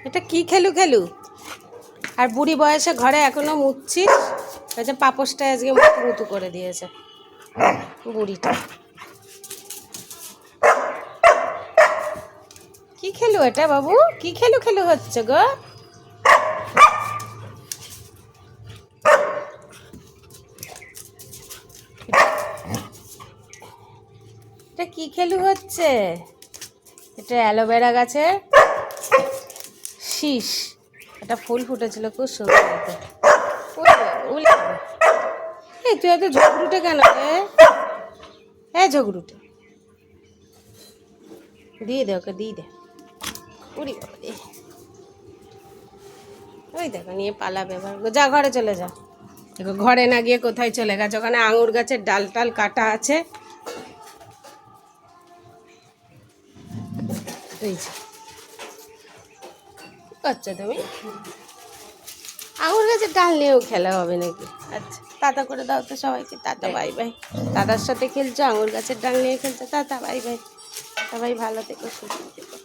এটা কি খেলু খেলু? আর বুড়ি বয়সে ঘরে এখনো মুচ্ছিস? যে পাপোসটা আজকে মুতু মুতু করে দিয়েছে বুড়িটা। কি খেলু এটা বাবু? কি খেলু খেলু হচ্ছে গো? এটা কি খেলু হচ্ছে? এটা অ্যালোভেরা গাছের শীষ। এটা ফুল ফুটেছিল খুব সুন্দর। এই তুই এত ঝগড়ুটে কেন রে? হ্যাঁ ঝগড়ুটে, দিয়ে দে ওকে, দিয়ে দে। উড়ি বাবা রে, ওই দেখো নিয়ে পালাবে এবার। যা ঘরে চলে যা। দেখো ঘরে না গিয়ে কোথায় চলে গেছে? ওখানে আঙুর গাছের ডাল টাল কাটা আছে। এই যে আচ্ছা, তুমি আঙুর গাছের ডাল নিয়েও খেলা হবে নাকি? আচ্ছা টাটা করে দাও তো সবাইকে, টাটা বাই বাই। দাদার সাথে খেলছো, আঙুর গাছের ডাল নিয়ে খেলছো, টাটা বাই বাই। সবাই ভালো থেকো, সুস্থ থেকো।